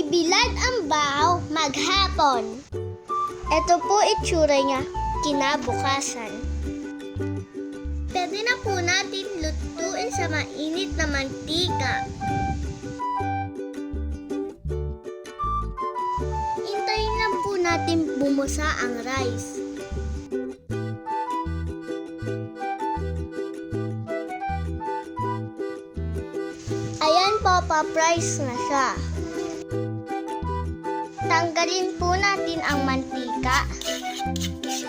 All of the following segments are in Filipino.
Bilad ang bahaw maghapon. Ito po itsura niya kinabukasan. Pwede na po natin lutuin sa mainit na mantika. Hintayin lang po natin bumusa ang rice. Ayan po, pa-price na siya. Tanggalin po natin ang mantika.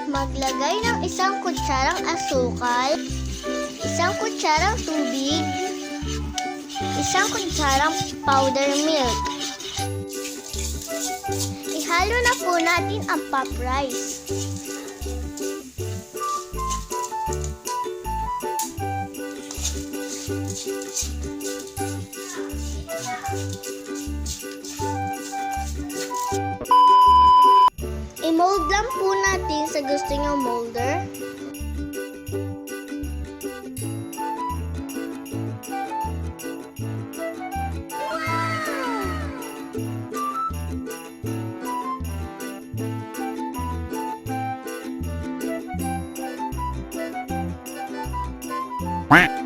Maglagay ng isang kutsarang asukal, isang kutsarang tubig, isang kutsarang powder milk. Ihalo na po natin ang pa-rice. I-mold lang po natin sa gusto nyo molder. Quack.